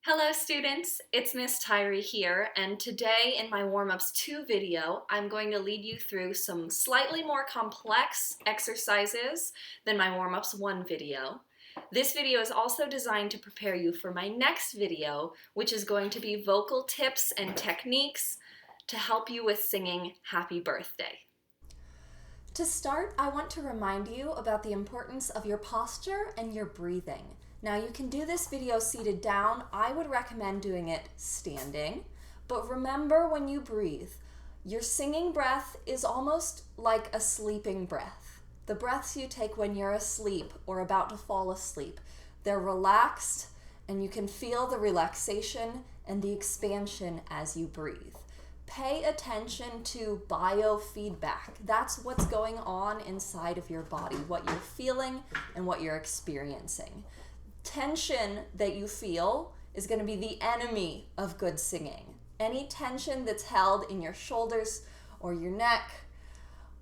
Hello students, it's Miss Tyree here, and today in my Warmups 2 video, I'm going to lead you through some slightly more complex exercises than my Warmups 1 video. This video is also designed to prepare you for my next video, which is going to be vocal tips and techniques to help you with singing Happy Birthday. To start, I want to remind you about the importance of your posture and your breathing. Now, you can do this video seated down. I would recommend doing it standing, but remember when you breathe, your singing breath is almost like a sleeping breath. The breaths you take when you're asleep or about to fall asleep, they're relaxed and you can feel the relaxation and the expansion as you breathe. Pay attention to biofeedback. That's what's going on inside of your body, what you're feeling and what you're experiencing. Tension that you feel is going to be the enemy of good singing. Any tension that's held in your shoulders or your neck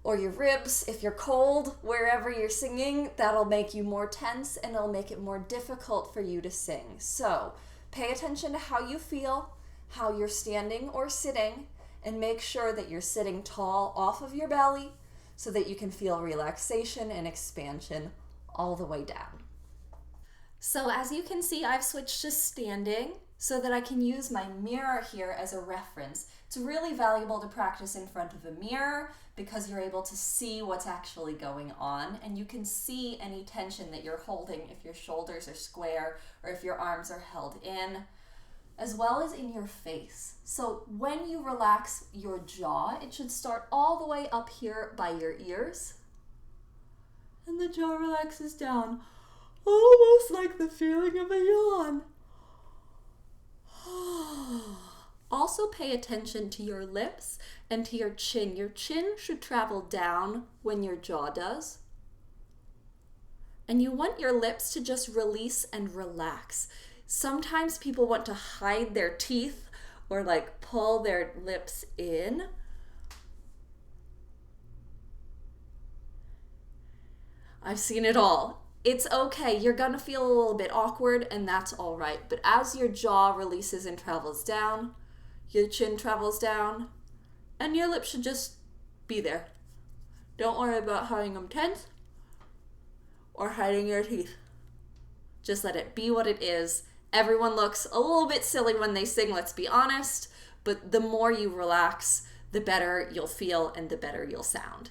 or your ribs, if you're cold, wherever you're singing, that'll make you more tense and it'll make it more difficult for you to sing. So pay attention to how you feel, how you're standing or sitting, and make sure that you're sitting tall off of your belly so that you can feel relaxation and expansion all the way down. So as you can see, I've switched to standing so that I can use my mirror here as a reference. It's really valuable to practice in front of a mirror because you're able to see what's actually going on and you can see any tension that you're holding if your shoulders are square or if your arms are held in, as well as in your face. So when you relax your jaw, it should start all the way up here by your ears. And the jaw relaxes down, almost like the feeling of a yawn. Also pay attention to your lips and to your chin. Your chin should travel down when your jaw does. And you want your lips to just release and relax. Sometimes people want to hide their teeth or like pull their lips in. I've seen it all. It's okay, you're gonna feel a little bit awkward and that's all right. But as your jaw releases and travels down, your chin travels down, and your lips should just be there. Don't worry about having them tense or hiding your teeth. Just let it be what it is. Everyone looks a little bit silly when they sing, let's be honest, but the more you relax, the better you'll feel and the better you'll sound.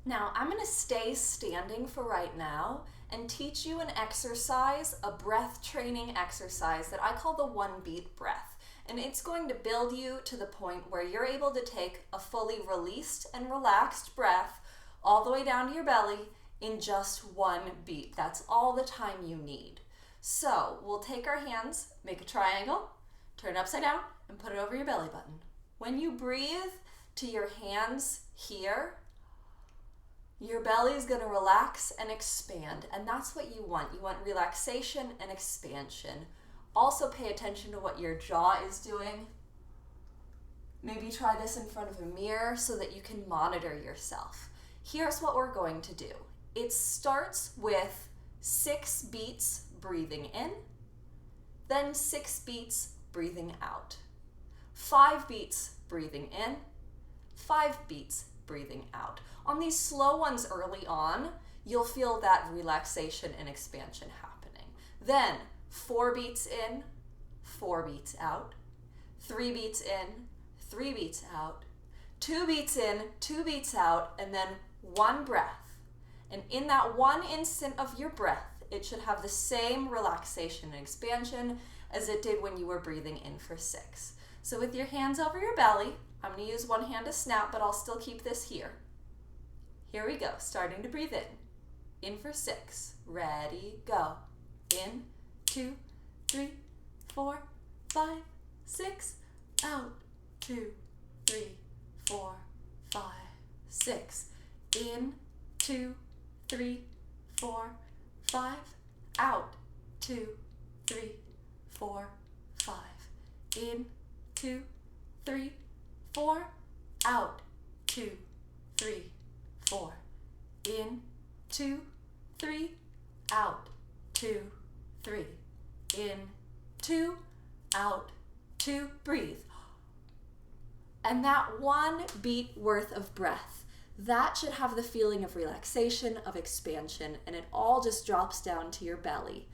Now, I'm going to stay standing for right now and teach you an exercise, a breath training exercise that I call the 1-beat breath. And it's going to build you to the point where you're able to take a fully released and relaxed breath all the way down to your belly in just 1 beat. That's all the time you need. So we'll take our hands, make a triangle, turn it upside down, and put it over your belly button. When you breathe to your hands here, your belly is going to relax and expand, and that's what you want. You want relaxation and expansion. Also pay attention to what your jaw is doing. Maybe try this in front of a mirror so that you can monitor yourself. Here's what we're going to do. It starts with 6 beats breathing in, then 6 beats breathing out. 5 beats breathing in, 5 beats breathing out. On these slow ones early on, you'll feel that relaxation and expansion happening. Then 4 beats in, 4 beats out, 3 beats in, 3 beats out, 2 beats in, 2 beats out, and then 1 breath. And in that one instant of your breath, it should have the same relaxation and expansion as it did when you were breathing in for 6. So with your hands over your belly, I'm going to use one hand to snap, but I'll still keep this here. Here we go, starting to breathe in. In for 6. Ready, go. In, 2, 3, 4, 5, 6. Out, 2, 3, 4, 5, 6. In, 2, 3, 4, 5. Out, 2, 3, 4, 5. In, 2, 3, 4. Out, 2, 3, 4. In, 2, 3. Out, 2, 3. In, 2, out, 2, breathe. And that 1 beat worth of breath, that should have the feeling of relaxation, of expansion, and it all just drops down to your belly.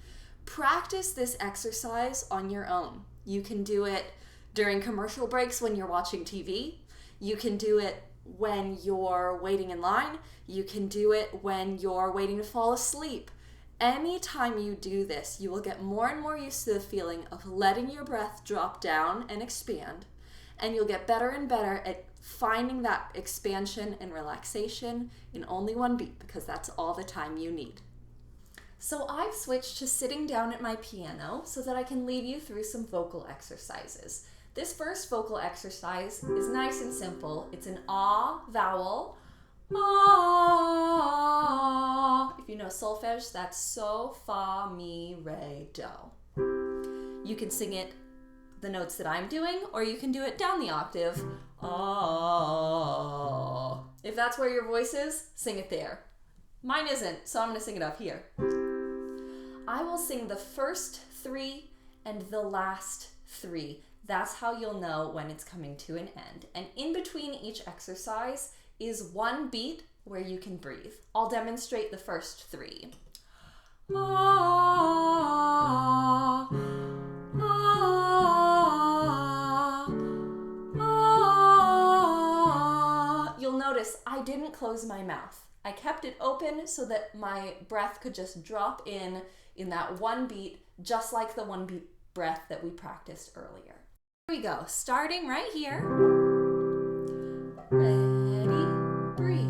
Practice this exercise on your own. You can do it during commercial breaks when you're watching TV. You can do it when you're waiting in line. You can do it when you're waiting to fall asleep. Anytime you do this, you will get more and more used to the feeling of letting your breath drop down and expand, and you'll get better and better at finding that expansion and relaxation in only 1 beat, because that's all the time you need. So I've switched to sitting down at my piano so that I can lead you through some vocal exercises. This first vocal exercise is nice and simple. It's an ah vowel. Ah. If you know solfege, that's so, fa, mi, re, do. You can sing it the notes that I'm doing, or you can do it down the octave. Ah. If that's where your voice is, sing it there. Mine isn't, so I'm going to sing it up here. I will sing the first 3 and the last 3. That's how you'll know when it's coming to an end. And in between each exercise is 1 beat where you can breathe. I'll demonstrate the first 3. Ah, ah, ah. You'll notice I didn't close my mouth. I kept it open so that my breath could just drop in that 1 beat, just like the 1 beat breath that we practiced earlier. Here we go, starting right here. Ready, breathe.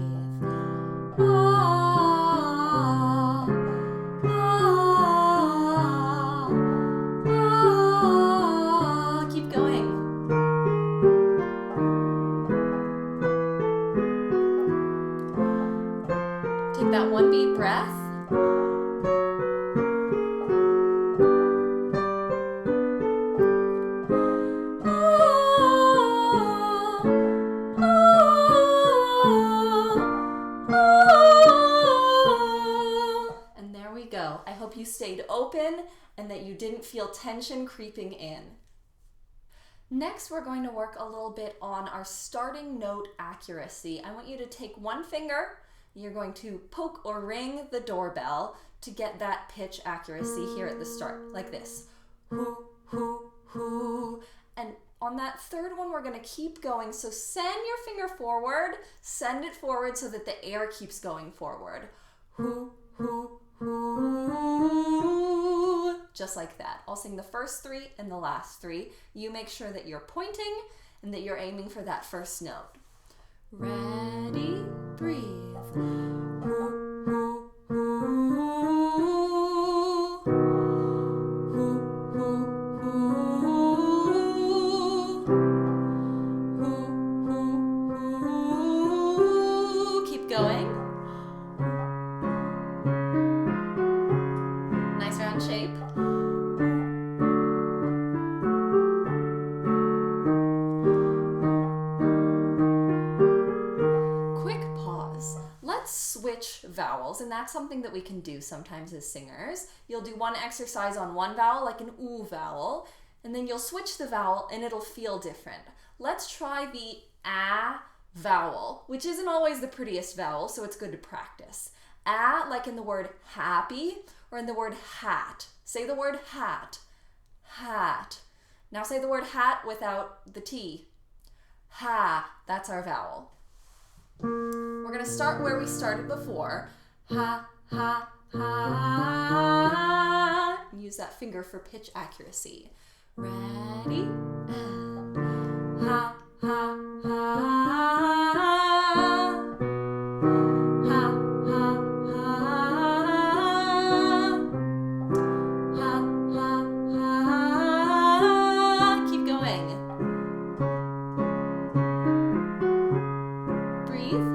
Ah, ah, ah. Keep going. Take that 1 beat breath. And there we go. I hope you stayed open and that you didn't feel tension creeping in. Next, we're going to work a little bit on our starting note accuracy. I want you to take 1 finger. You're going to poke or ring the doorbell to get that pitch accuracy here at the start, like this. Hoo, hoo, hoo. And on that 3rd one, we're going to keep going. So send your finger forward, send it forward so that the air keeps going forward. Hoo, hoo, hoo. Just like that. I'll sing the first 3 and the last 3. You make sure that you're pointing and that you're aiming for that first note. Ready, breathe. Hoo, hoo, hoo. Hoo, hoo, hoo. Hoo, hoo, hoo. Keep going. Nice round shape. Switch vowels, and that's something that we can do sometimes as singers. You'll do one exercise on one vowel, like an oo vowel, and then you'll switch the vowel and it'll feel different. Let's try the ah vowel, which isn't always the prettiest vowel, so it's good to practice. Ah, like in the word happy or in the word hat. Say the word hat. Hat. Now say the word hat without the T. Ha, that's our vowel. We're going to start where we started before. Ha, ha, ha. And use that finger for pitch accuracy. Ready? And ha, ha, ha. Ha, ha, ha. Ha, ha, ha. Keep going. Breathe.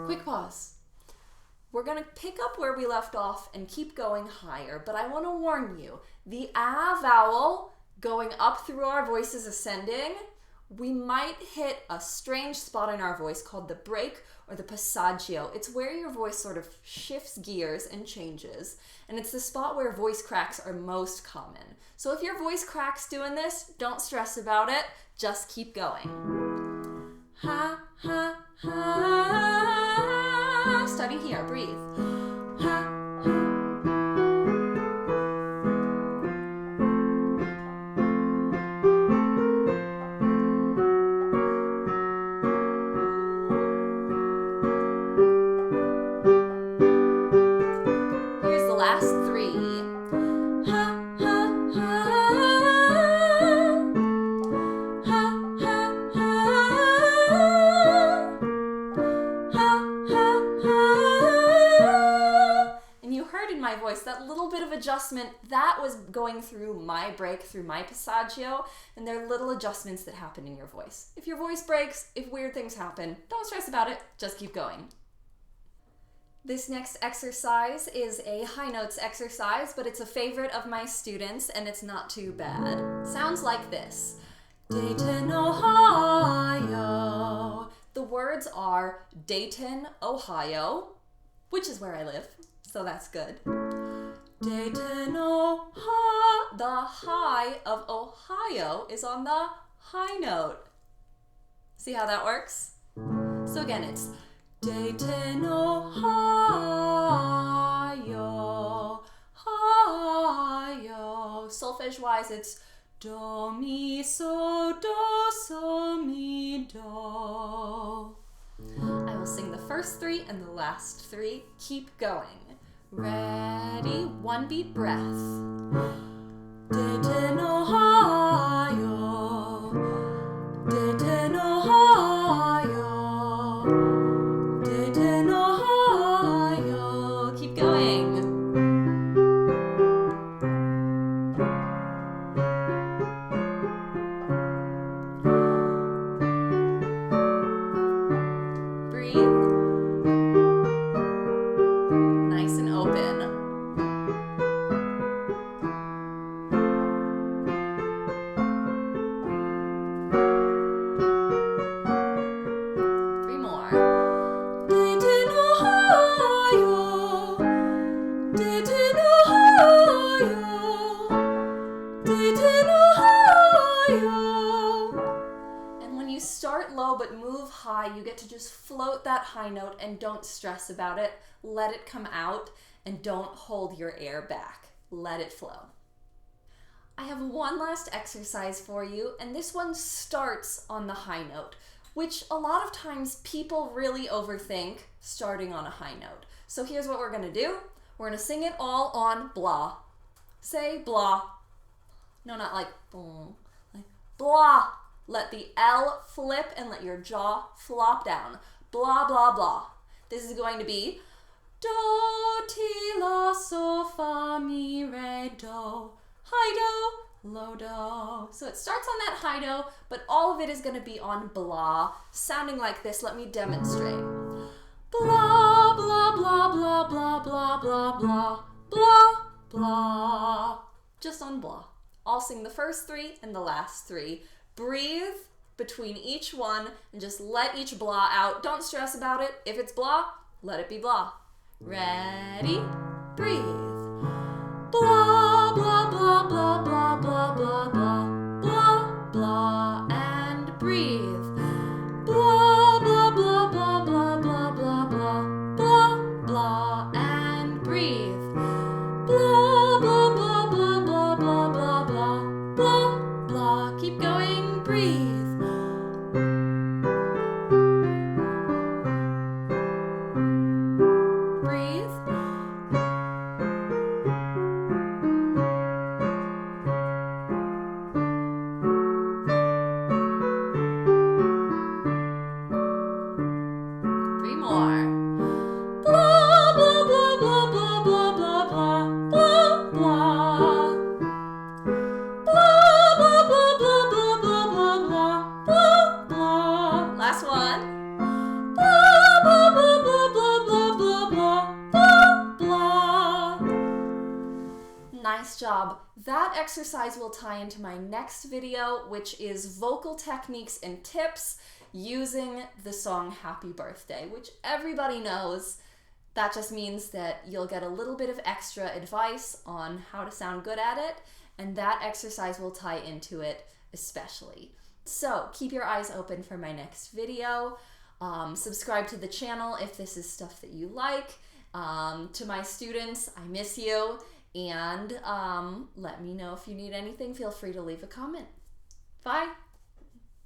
Quick pause. We're going to pick up where we left off and keep going higher, but I want to warn you, the ah vowel Going up through our voices ascending, we might hit a strange spot in our voice called the break or the passaggio. It's where your voice sort of shifts gears and changes, and it's the spot where voice cracks are most common. So if your voice cracks doing this, don't stress about it, just keep going. Ha, ha, ha. Starting here, breathe. Ha, ha. Here's the last three. Ha, ha, ha. Ha, ha, ha. Ha, ha, ha. And you heard in my voice that little bit of adjustment, that was going through my break, through my passaggio, and there are little adjustments that happen in your voice. If your voice breaks, if weird things happen, don't stress about it, just keep going. This next exercise is a high notes exercise, but it's a favorite of my students and it's not too bad. Sounds like this. Dayton, Ohio. The words are Dayton, Ohio, which is where I live, so that's good. Dayton, Ohio. The high of Ohio is on the high note. See how that works? So again, it's Dayton, Ohio, Ohio. Solfege-wise, it's do, mi, so, mi, do. I will sing the first three and the last three. Keep going. Ready? One beat breath. Dayton, Ohio, Dayton, Ohio. Dayton, Ohio. Keep going. Breathe. Nice and open. Three more. Dayton, Ohio, Dayton, Ohio, Dayton, Ohio. And when you start low but move high, you get to just float that high note and don't stress about it. Let it come out and don't hold your air back. Let it flow. I have one last exercise for you, and this one starts on the high note, which a lot of times people really overthink starting on a high note. So here's what we're gonna do. We're gonna sing it all on blah. Say blah. No, not like boom. Like blah. Let the L flip and let your jaw flop down. Blah, blah, blah. This is going to be do, ti, la, so, fa, mi, re, do. High do, low do. So it starts on that high do, but all of it is going to be on blah, sounding like this. Let me demonstrate. Blah, blah, blah, blah, blah, blah, blah, blah, blah, blah. Just on blah. I'll sing the first three and the last three. Breathe between each one and just let each blah out. Don't stress about it. If it's blah, let it be blah. Ready? Breathe. Blah, blah, blah, blah, blah, blah, blah, blah, blah, blah, and breathe. Blah, blah, blah, blah, blah, blah, blah, blah, blah, blah, and breathe. Blah, blah, blah, blah, blah, blah, blah, blah, blah, blah. Keep going, breathe. Breathe. Nice job. That exercise will tie into my next video, which is vocal techniques and tips using the song Happy Birthday, which everybody knows. That just means that you'll get a little bit of extra advice on how to sound good at it, and that exercise will tie into it especially. So keep your eyes open for my next video. Subscribe to the channel if this is stuff that you like. To my students, I miss you, and let me know if you need anything. Feel free to leave a comment. Bye.